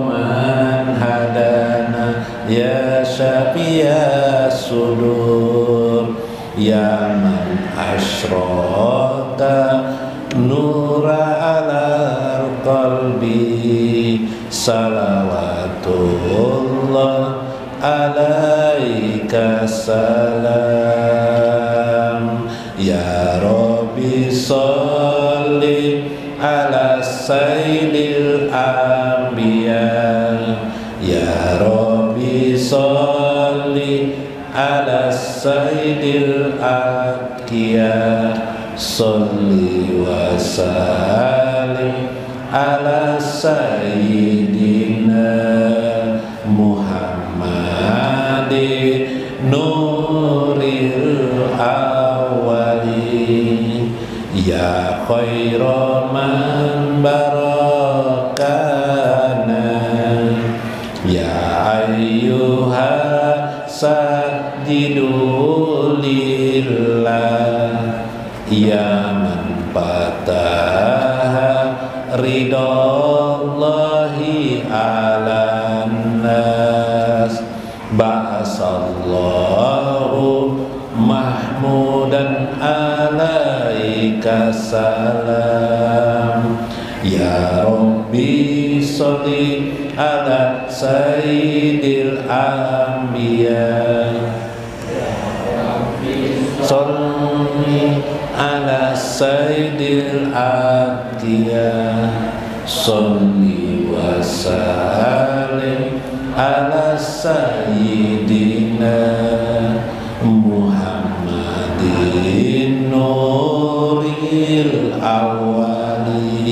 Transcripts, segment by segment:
man hadana ya syafi'a sudur ya man asyraka nura ala qalbi salawatullah alaika salam ya Rabbi sholli ala sayyidil anbiya ya Rabbi sholli ala sayyidil atqiya sholli wa sallim ala sayyidina Muhammadin nuril awwali ya khairan man barakana ya ayyuha sajidu lillah ya man fataha ridallahi ala nas ba'asallahu mahmudan alaika salam ya Rabbi sholli ala sayyidil anbiya sholli ala sayyidil atqiya sholli wa sallim ala sayyidina Muhammadin nuril awwali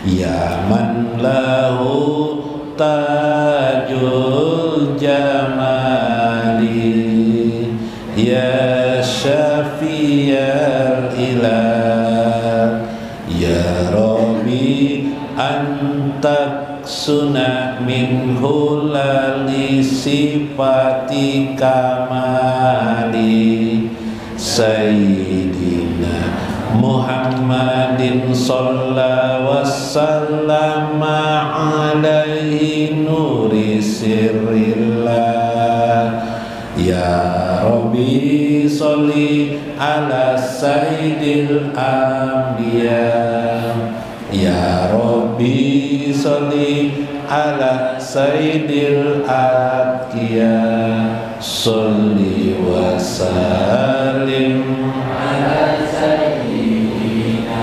ya man lahu tajul jamali ya syafiyal ilah ya Rabbi antak sunah min hulali sifati kamali sayyidina Muhammadin sallallahu wasallama alaihi nuri sirrillah ya Rabbi sholli ala sayyidil anbiya ya Rabbi sholli ala sayyidil atqiya sholli wa sallim ala sayyidina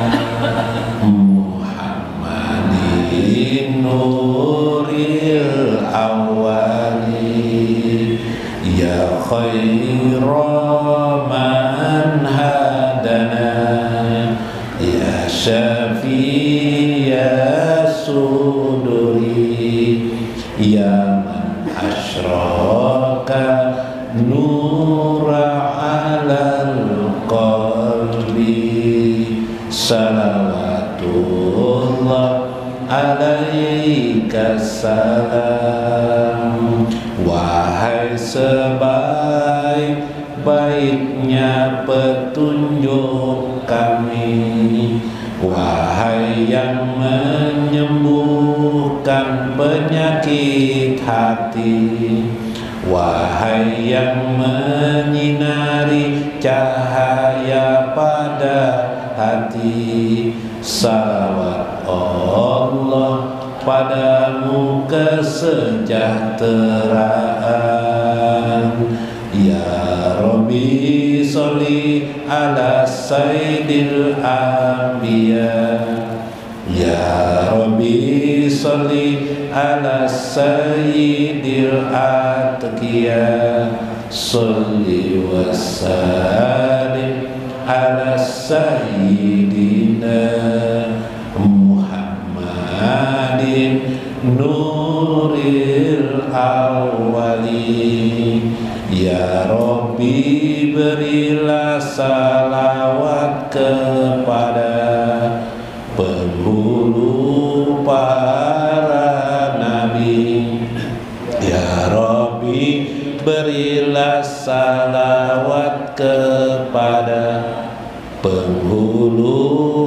Muhammadin nuril awwali ya khairan man hadana ya syafi'a suduri ya man asyraka nura alal qalbi salawatullah alaika salam wahai sebaik-baiknya petunjuk kami wahai yang menyembuhkan penyakit hati wahai yang menyinari cahaya pada hati salawat Allah padamu kesejahteraan ya Rabbi sholli ala sayyidil anbiya ya Rabbi sholli ala sayyidil atqiya sholli wa sallim ala sayyidina Muhammadin nuril awwali ya Rabbi berilah salawat kepada penghulu para nabi ya Rabbi berilah salawat kepada penghulu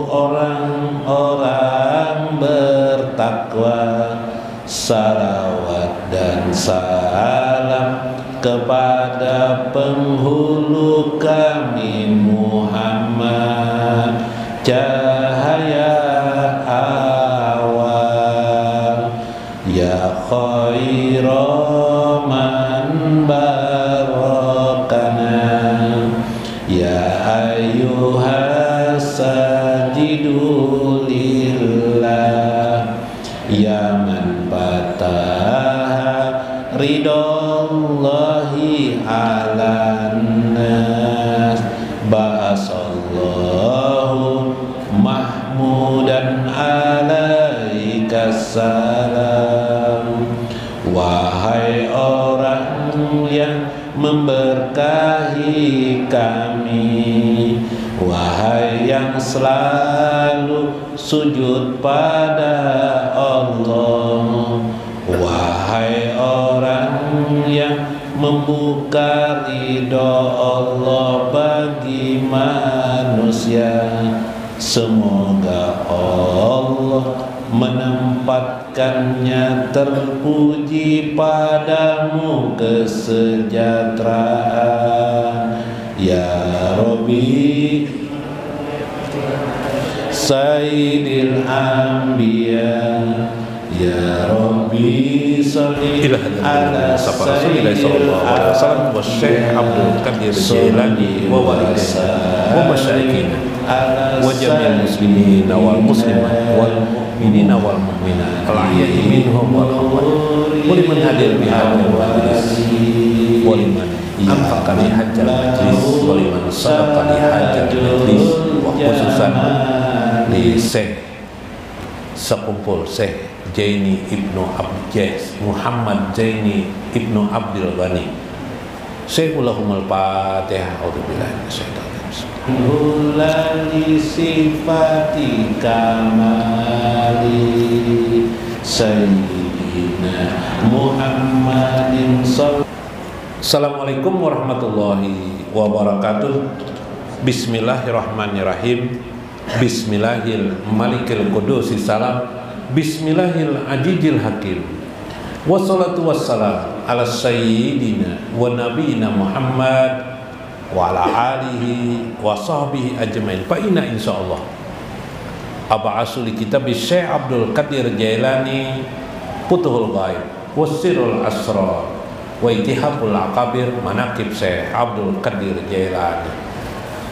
orang-orang bertakwa taqwa, salawat dan salam kepada penghulu kami Muhammad, cahaya awal, ya khairaman barakana, ya ayyuhas sajidu lillah, ya man fataha ridallahi ala nas, ba'asallahu mahmudan alaika salam. Wahai orang yang memberkahi kami, wahai yang selalu sujud pada Allah, wahai orang yang membuka ridho Allah bagi manusia, semoga Allah menempatkannya terpuji padamu kesejahteraan, ya Rabbi Sayyidil Anbiya, ya Rabbi salli ala Sayyidina sallallahu alaihi wasallam wa Syekh Abdul Qadir Jailani wa walidayhi wa masyayikhina wa jami'il muslimin wal muslimat wal mu'minina wal mu'minat al-ahya'i minhum wal amwat, wa liman hadir bi hadzal majlis, wa liman anfaqa li hadzal majlis, wa liman sadaqa li hadzal majlis, wa khususan li Syekh sekumpul Syekh Jaini Ibnu Muhammad Jaini Ibnu Abdul Ghani. Syekhulahumul Fatihah. A'udzubillahi minasyaitonir rajim. Hulali sifati kamali Sayyidina Muhammadin sallallahu. Assalamualaikum warahmatullahi wabarakatuh. Bismillahirrahmanirrahim. Bismillahil malikil qudusi salam. Bismillahil ajijil hakim. Wassalatu wassalam ala sayyidina wa nabiyina Muhammad wa ala alihi wa sahbihi ajmain. Fa inna insyaallah ab'asu li kitab Syekh Abdul Qadir Jailani Futuhul Ghaib wasirul asrar wa ittihabul akabir manaqib Syekh Abdul Qadir Jailani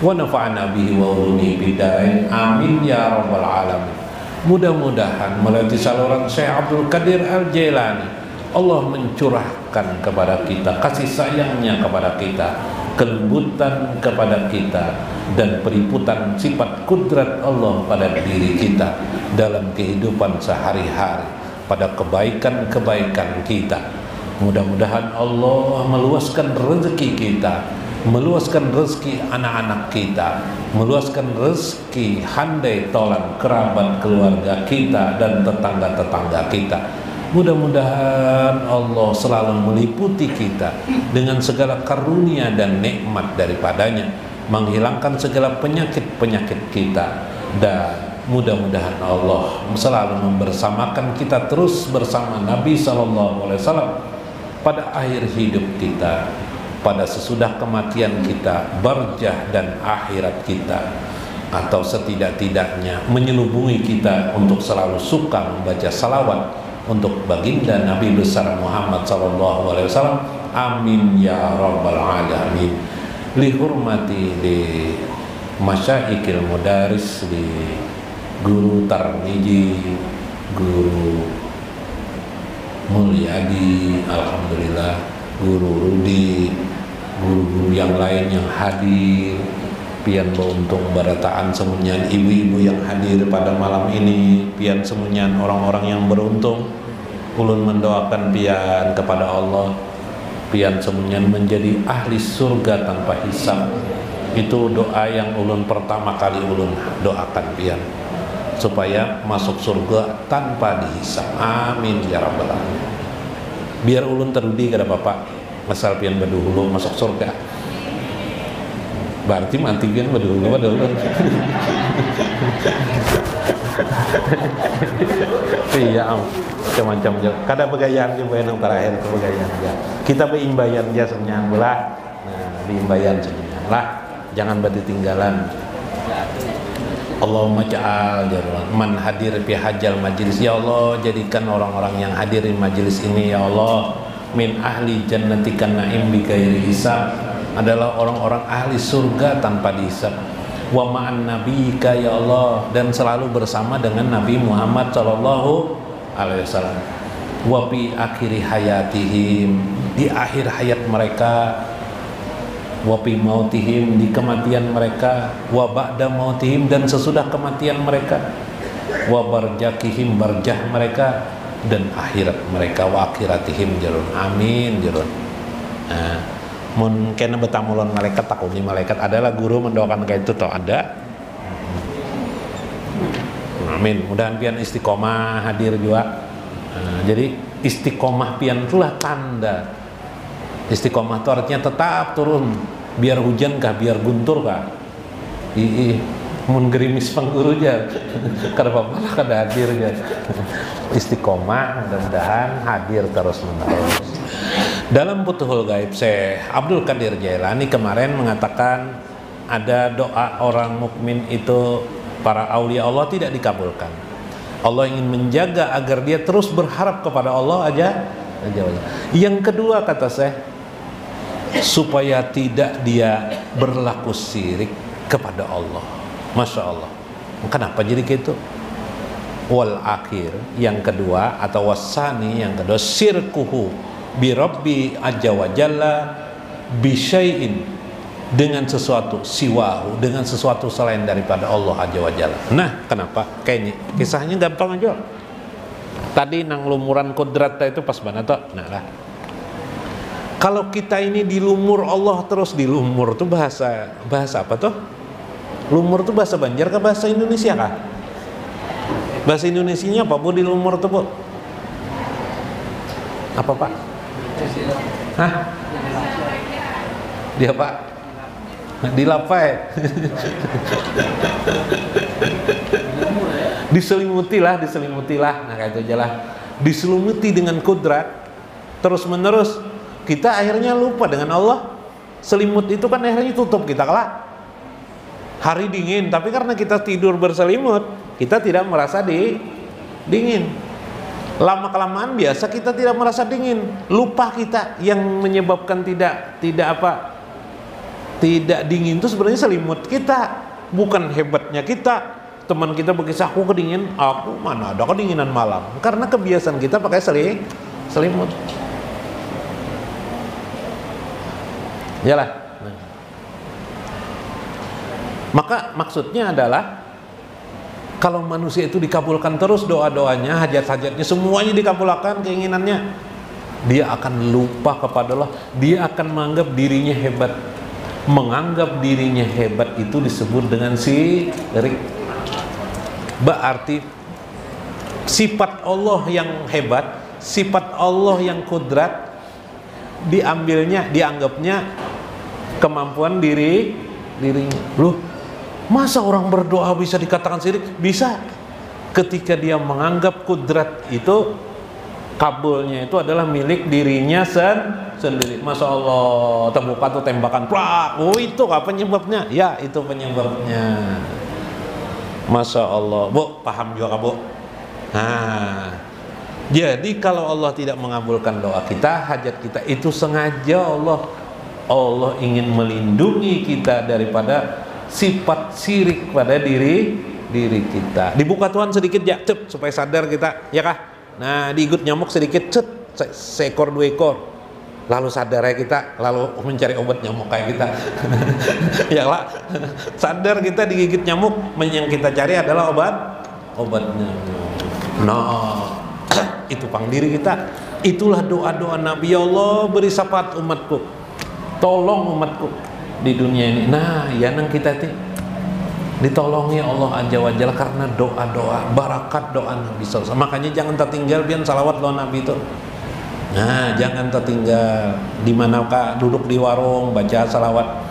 wa nafa'ana bihi wa ulumi bidain, amin ya rabbal alamin. Mudah-mudahan melalui saluran Syekh Abdul Qadir Al-Jailani Allah mencurahkan kepada kita kasih sayangnya kepada kita, kelembutan kepada kita, dan periputan sifat kudrat Allah pada diri kita dalam kehidupan sehari-hari, pada kebaikan-kebaikan kita. Mudah-mudahan Allah meluaskan rezeki kita, meluaskan rezeki anak-anak kita, meluaskan rezeki handai tolan kerabat keluarga kita dan tetangga-tetangga kita. Mudah-mudahan Allah selalu meliputi kita dengan segala karunia dan nikmat daripadanya, menghilangkan segala penyakit-penyakit kita, dan mudah-mudahan Allah selalu membersamakan kita terus bersama Nabi SAW pada akhir hidup kita, pada sesudah kematian kita, barjah dan akhirat kita, atau setidak-tidaknya menyelubungi kita untuk selalu suka membaca salawat untuk baginda Nabi besar Muhammad SAW. Amin ya rabbal alamin. Li hurmati li masyaikil mudaris, li Guru Tarmiji, Guru Mulyadi, alhamdulillah, Guru Rudi, guru-guru yang lain yang hadir, pian beruntung barataan semunyan ibu-ibu yang hadir pada malam ini, pian semunyan orang-orang yang beruntung. Ulun mendoakan pian kepada Allah, pian semunyan menjadi ahli surga tanpa hisab. Itu doa yang ulun pertama kali ulun doakan pian, supaya masuk surga tanpa dihisab. Amin ya rabbal alamin. Biar ulun terudi kada bapak, asal pian berduhulu masuk surga. Berarti mati pian berduhulu pada ulun. Iya, macam-macam aja. Kada begayaan di yang terakhir ke begayaan aja. Kita beimbayan aja sebenarnya belah. Nah, beimbayan sebenarnya lah. Jangan bertinggalan. Allahumma ja'al man hadir fi hajjal majlis. Ya Allah, jadikan orang-orang yang hadir di majlis ini ya Allah min ahli jannatikan na'im bi ghairi hisab, adalah orang-orang ahli surga tanpa dihisab. Wa ma'an nabiyika ya Allah, dan selalu bersama dengan Nabi Muhammad sallallahu alaihi wasallam. Wa fi akhiri hayatihim, di akhir hayat mereka. Wa fi mautihim, di kematian mereka. Wa ba'da mautihim, dan sesudah kematian mereka. Wa barjakihim, barjah mereka, dan akhirat mereka. Wa akhiratihim jarun. Amin jarun. Nah, mungkin betamulon malaikat takuni malaikat adalah guru mendoakan kayak itu toh ada. Amin. Mudahan pian istiqomah hadir juga. Nah, jadi istiqomah pian itulah tanda. Istiqomah itu artinya tetap turun, biar hujan kah, biar guntur kah. Mun gerimis pangguru aja. Karena malah kada hadir aja. Istiqomah mudah-mudahan hadir terus menerus. Dalam Futuhul Gaib, Syekh Abdul Qadir Jailani kemarin mengatakan ada doa orang mukmin itu, para aulia Allah tidak dikabulkan. Allah ingin menjaga agar dia terus berharap kepada Allah aja. Yang kedua kata Syekh, supaya tidak dia berlaku syirik kepada Allah. Masya Allah. Kenapa jadi gitu? Wal akhir, yang kedua, atau wasani, yang kedua, syirkuhu bi rabbi azza wa jalla bi syai'in, dengan sesuatu siwahu, dengan sesuatu selain daripada Allah azza wa jalla. Nah, kenapa? Kayak ini kisahnya gampang aja. Tadi nang lumuran kodrat itu pas banget toh. Nah lah, kalau kita ini dilumur Allah terus, dilumur tuh bahasa apa tuh? Lumur tuh bahasa Banjar kah bahasa Indonesia kah? Bahasa Indonesianya apa Bu dilumur tuh Bu? Apa Pak? Hah? Dia Pak? Dilapai. Diselimutilah. Nah kayak itu aja lah. Diselimuti dengan kudrat terus menerus, kita akhirnya lupa dengan Allah. Selimut itu kan akhirnya tutup kita kelak. Hari dingin, tapi karena kita tidur berselimut, kita tidak merasa dingin. Lama-kelamaan biasa kita tidak merasa dingin. Lupa kita, yang menyebabkan tidak dingin itu sebenarnya selimut kita, bukan hebatnya kita. Teman kita berkisah, aku kedingin, aku mana ada kedinginan malam, karena kebiasaan kita pakai selimut. Yalah. Maka maksudnya adalah kalau manusia itu dikabulkan terus doa-doanya, hajat-hajatnya, semuanya dikabulkan keinginannya, dia akan lupa kepada Allah. Dia akan menganggap dirinya hebat. Menganggap dirinya hebat itu disebut dengan syirik. Berarti sifat Allah yang hebat, sifat Allah yang kudrat, dianggapnya kemampuan dirinya. Loh, masa orang berdoa bisa dikatakan syirik? Bisa. Ketika dia menganggap kudrat itu, kabulnya itu adalah milik dirinya sendiri. Masya Allah, terbuka tuh tembakan, plak. Oh itu apa penyebabnya? Ya itu penyebabnya. Masya Allah. Bu, paham juga Bu? Nah, jadi kalau Allah tidak mengabulkan doa kita, hajat kita, itu sengaja Allah ingin melindungi kita daripada sifat syirik pada diri kita. Dibuka Tuhan sedikit ya, cep, supaya sadar kita, ya kah? Nah, diigut nyamuk sedikit, cep, seekor dua ekor, lalu sadar ya kita, lalu mencari obat nyamuk kayak kita. Ya lah, sadar kita digigit nyamuk, yang kita cari adalah obat nyamuk. Nah, itu pang diri kita. Itulah doa-doa Nabi. Ya Allah, beri syafaat umatku, tolong umatku di dunia ini. Nah, ya nang kita itu ditolongi Allah Azza wa Jalla karena doa-doa, barakat doa Nabi SAW. Makanya jangan tertinggal pian salawat doa Nabi itu. Nah, jangan tertinggal. Dimanakah duduk di warung baca salawat,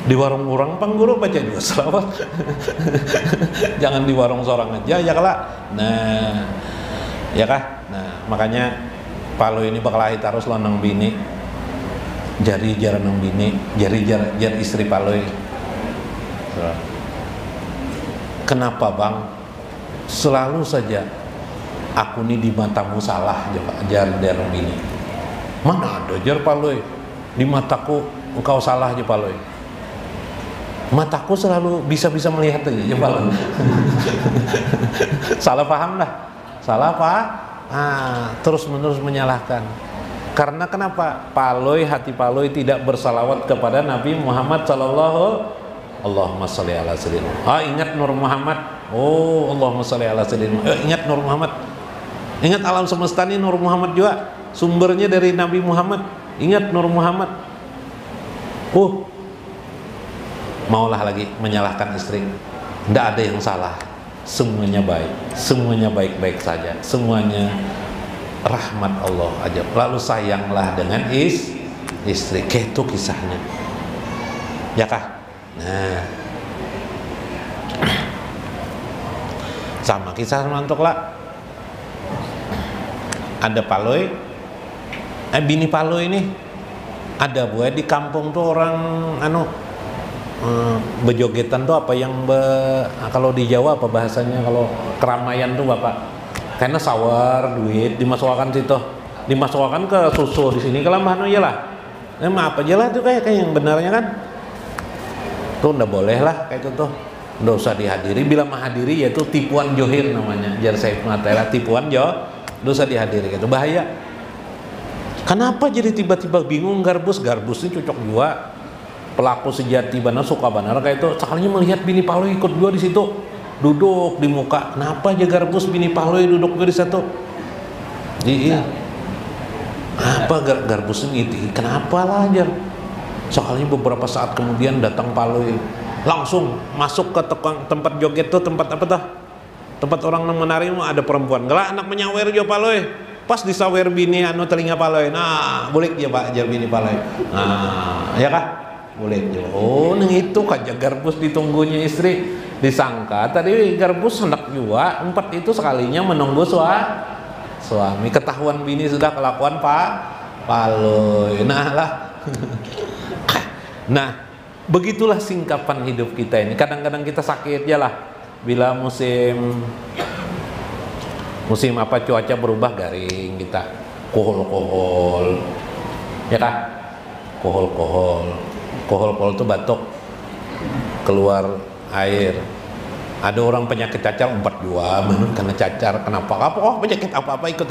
Di warung orang pang guru baca juga selawat. Jangan di warung seorang aja ya kala. Nah, ya kah? Nah, makanya Palo ini bakal terus lo nang bini. Jari jar nang bini, jari jar istri Palo. Kenapa bang? Selalu saja aku nih di matamu salah jar nang bini. Mana ada jar Palo? Di mataku engkau salah aja Palo. Mataku selalu bisa melihat aja Palo. Salah paham lah. Salah pak. Terus menerus menyalahkan. Karena kenapa? Hati Paloi tidak bersalawat kepada Nabi Muhammad sallallahu. Allahumma sholli ala sayyidina. Ingat Nur Muhammad. Allahumma sholli ala sayyidina. Ingat Nur Muhammad. Ingat alam semesta ini Nur Muhammad juga. Sumbernya dari Nabi Muhammad. Ingat Nur Muhammad. Maulah lagi menyalahkan istri. Tidak ada yang salah. Semuanya baik. Semuanya baik-baik saja. Semuanya rahmat Allah aja. Lalu sayanglah dengan istri. Kayak itu kisahnya. Ya kah? Nah. Sama kisah mantuk lah. Ada Paloi. Bini Paloi ini ada buat di kampung tuh orang bejogetan tuh apa yang kalau di Jawa apa bahasanya kalau keramaian tuh Bapak? Karena sawar duit dimasukkan situ, dimasukkan ke susu di sini kelambahan aja lah. Maaf aja lah tuh kayak yang benarnya kan. Tuh ndak boleh lah kayak itu tuh. Ndak usah dihadiri, bila menghadiri yaitu tipuan johir namanya. Jar saya mengatakan tipuan ndak usah dihadiri gitu, bahaya. Kenapa jadi tiba-tiba bingung garbus ini cocok juga. Pelaku sejati benar suka benar kayak itu sekalinya melihat bini Paloi ikut juga di situ duduk di muka. Kenapa aja garbus bini Paloi duduk juga di situ? Iya. Apa garbus ini? Kenapa lah aja? Sekalinya beberapa saat kemudian datang Paloi langsung masuk ke tempat joget tuh, tempat apa tuh? Tempat orang menari ada perempuan. Galak anak menyawer juga Paloi. Pas disawer bini telinga Paloi. Nah, boleh dia Pak jar bini Paloi. Nah, ya kah? Boleh. Neng itu kaja garbus ditunggunya istri. Disangka tadi garbus hendak juga empat itu sekalinya menunggu suami. Ketahuan bini sudah kelakuan Pak Paloi. Nah lah. Nah, begitulah singkapan hidup kita ini. Kadang-kadang kita sakit ya lah. Bila musim apa cuaca berubah garing kita kohol ya kah? Kohol itu batuk keluar air. Ada orang penyakit cacar 42 karena cacar. Kenapa? Penyakit apa ikut.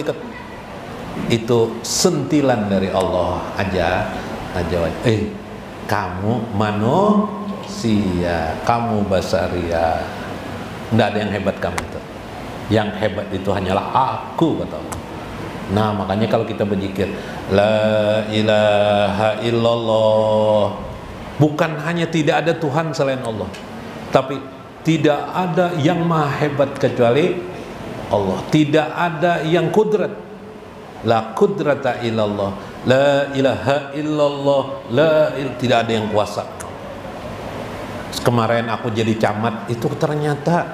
Itu sentilan dari Allah aja. Kamu manusia, kamu basaria. Tidak ada yang hebat kamu itu. Yang hebat itu hanyalah aku, kata Allah. Nah, makanya kalau kita berzikir la ilaha illallah, bukan hanya tidak ada Tuhan selain Allah, tapi tidak ada yang maha hebat kecuali Allah. Tidak ada yang kudrat. La kudrata illallah, la ilaha illallah, tidak ada yang kuasa. Kemarin aku jadi camat, itu ternyata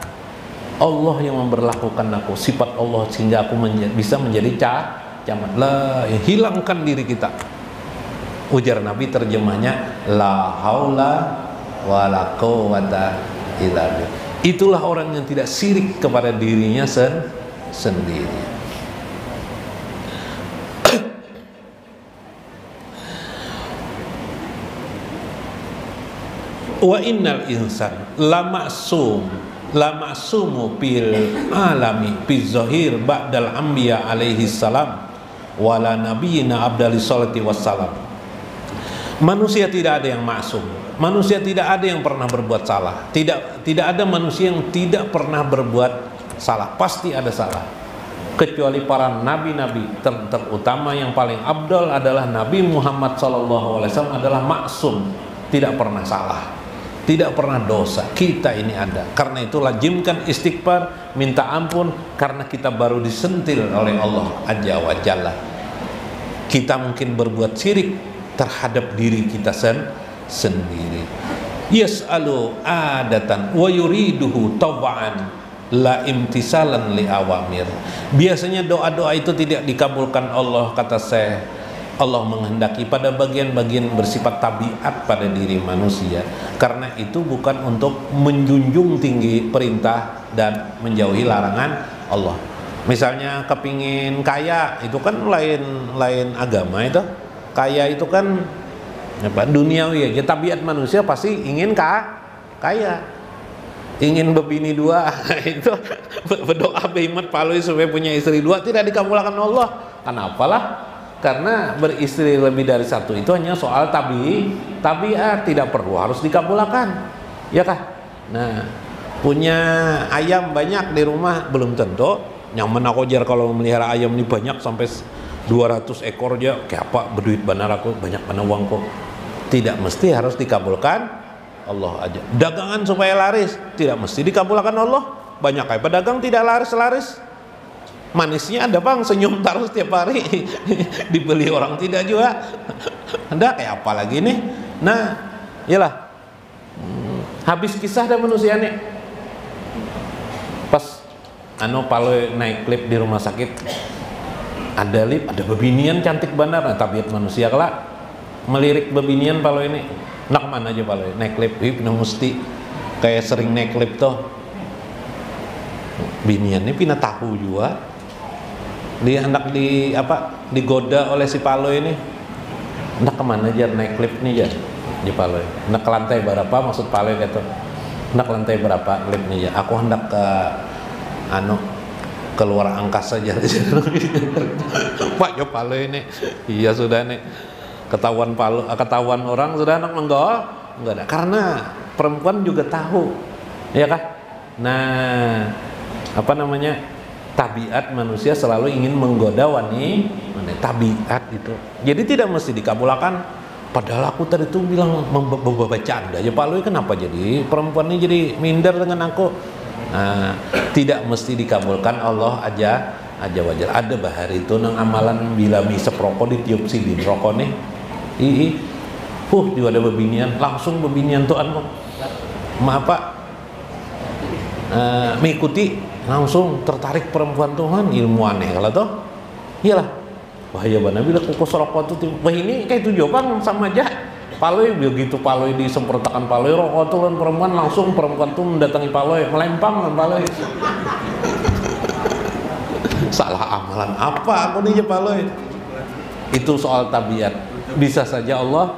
Allah yang memberlakukan aku, sifat Allah sehingga aku bisa menjadi camat. Hilangkan diri kita. Ujar Nabi terjemahnya la haula wala quwata illa billah. Itulah orang yang tidak syirik kepada dirinya sendiri. Wa innal insan la ma'sumu fil alami fi zahir ba'dal anbiya alaihi salam wala nabiyina abdali salati wassalam. Manusia tidak ada yang maksum. Manusia tidak ada yang pernah berbuat salah. Tidak ada manusia yang tidak pernah berbuat salah. Pasti ada salah. Kecuali para nabi-nabi terutama yang paling abdal adalah Nabi Muhammad SAW adalah maksum, tidak pernah salah, tidak pernah dosa. Kita ini ada. Karena itu lazimkan istighfar, minta ampun, karena kita baru disentil oleh Allah Azza wa Jalla. Kita mungkin berbuat syirik terhadap diri kita sendiri. yas'alu adatan wa yuriduhu tab'an la imtisalan li awamir. Biasanya doa-doa itu tidak dikabulkan Allah, kata Syekh. Allah menghendaki pada bagian-bagian bersifat tabiat pada diri manusia, karena itu bukan untuk menjunjung tinggi perintah dan menjauhi larangan Allah. Misalnya kepingin kaya, itu kan lain agama itu. Kaya itu kan apa, duniawi aja. Tabiat manusia pasti ingin kaya, ingin berbini dua. Itu berdoa behimat palui supaya punya istri dua, tidak dikabulkan Allah. Kenapalah? Karena beristri lebih dari satu itu hanya soal tabiat, tidak perlu harus dikabulkan, ya kah? Nah, punya ayam banyak di rumah belum tentu nyaman. Aku jar kalau melihara ayam ini banyak sampai 200 ekor aja, kayak apa berduit benar aku, banyak mana uangku. Tidak mesti harus dikabulkan Allah aja. Dagangan supaya laris tidak mesti dikabulkan Allah. Banyak kayak pedagang tidak laris-laris. Manisnya ada bang, senyum terus tiap hari dibeli orang tidak juga. Anda kayak apa lagi nih? Nah, iyalah. Habis kisah dah manusia nih. Pas paloi naik lift di rumah sakit, ada lift, ada bebinian cantik benar. Nah, tabiat manusia kelak melirik bebinian paloi ini. Nak mana aja paloi naik lift, pindah mesti kayak sering naik lift tuh. Binian ini pindah tahu juga. Dia hendak digoda oleh si paloi ini. Hendak kemana aja naik lift nih ya di paloi. Hendak ke lantai berapa, maksud paloi gitu. Hendak lantai berapa lift nih ya. Aku hendak ke keluar angkasa aja. Pak ya paloi ini. Iya sudah nih. Ketahuan orang sudah hendak menggol. Enggak ada. Karena perempuan juga tahu. Ya kah? Nah, tabiat manusia selalu ingin menggoda wanita, tabiat itu. Jadi tidak mesti dikabulkan. Padahal aku tadi itu bilang bercanda aja, Pak Lui kenapa jadi perempuan ini jadi minder dengan aku? Nah, tidak mesti dikabulkan Allah aja wajar. Ada bahar itu nang amalan bila misep rokok ditiup sidin rokok nih. Juga ada bebinian, langsung bebinian tuh mengikuti, langsung tertarik perempuan Tuhan, ilmu aneh kalau tuh. Iyalah. Bahaya banget bila kukus rokok tuh. Wah ini kayak itu jawaban sama aja. Paloi begitu paloi disemprotakan paloi rokok tuh kan perempuan, langsung perempuan tuh mendatangi paloi, melempang kan paloi. Salah amalan apa aku nih paloi? Itu soal tabiat. Bisa saja Allah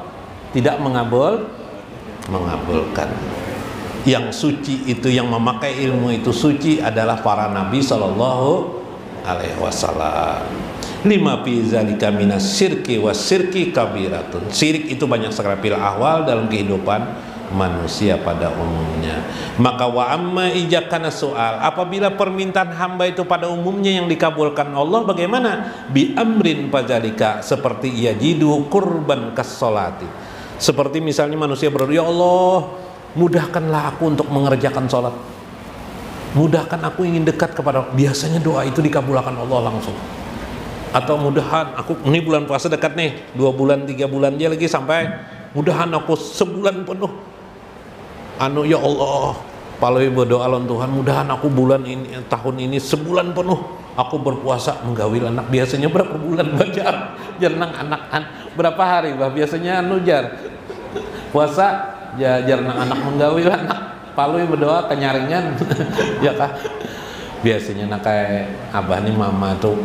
tidak mengabulkan. Yang suci itu, yang memakai ilmu itu suci adalah para nabi sallallahu alaihi wasallam. Lima fi zalika minas syirki was syirki kabiratun. Syirik itu banyak sekali fil ahwal dalam kehidupan manusia pada umumnya. Maka wa amma ijakana soal, apabila permintaan hamba itu pada umumnya yang dikabulkan Allah, bagaimana? Bi amrin fadzalika, seperti yajidu qurban kas-sholati. Seperti misalnya manusia berdoa, ya Allah, mudahkanlah aku untuk mengerjakan sholat, mudahkan aku ingin dekat kepada. Biasanya doa itu dikabulkan Allah langsung. Atau mudahan aku, ini bulan puasa dekat nih, 2 bulan 3 bulan aja lagi sampai, mudahan aku sebulan penuh ya Allah, paloi berdoa lawan Tuhan, mudahan aku bulan ini, tahun ini sebulan penuh aku berpuasa menggawil anak. Biasanya berapa bulan bajar jarnang anak berapa hari bah biasanya jar puasa jarnang anak menggawil anak, palui berdoa kenyaringan. Ya kah? Biasanya nakai abah nih mama tuh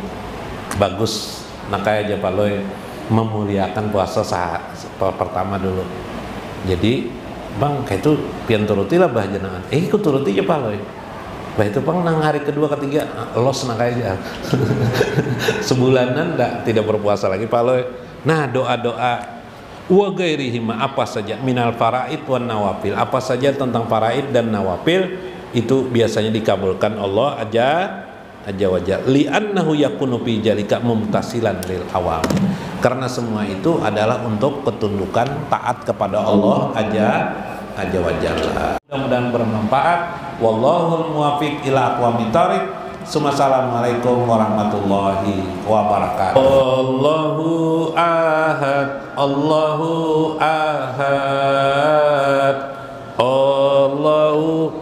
bagus, nakai aja palui memuliakan puasa pertama dulu. Jadi bang kayak itu pian turuti lah bah jenengan, ikut turuti aja palui. Bah itu bang nang hari kedua ketiga los nakai aja. Sebulanan tidak berpuasa lagi palui. Nah doa-doa wa ghairihima, apa saja minal faraid wan nawafil, apa saja tentang faraid dan nawafil itu biasanya dikabulkan Allah aja wajar. Li'annahu yakunu fi jalika mumtasilan lil awam, karena semua itu adalah untuk ketundukan taat kepada Allah aja wajar. Mudah-mudahan bermanfaat. Wallahul muwaffiq ila aqwamit thoriq. Assalamualaikum warahmatullahi wabarakatuh. Allahu ahad, Allahu ahad, Allahu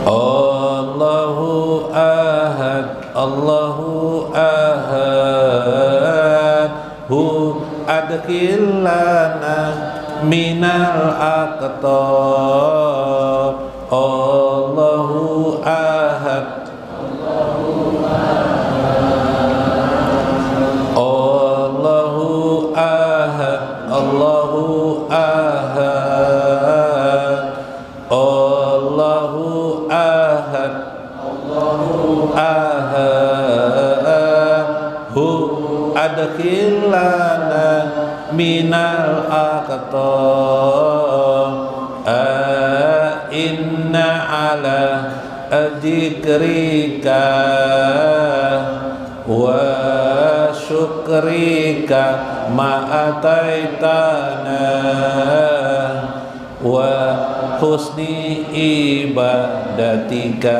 Allahu ahad Allahu ahad hu adkhilana minal aqtab Allahu ahad Allahu ahad Allahu ahad Allahu ahad ahad hu adkhilana minal aqtab inna ala dzikrika wa syukrika ma ataitana wa husni ibadatika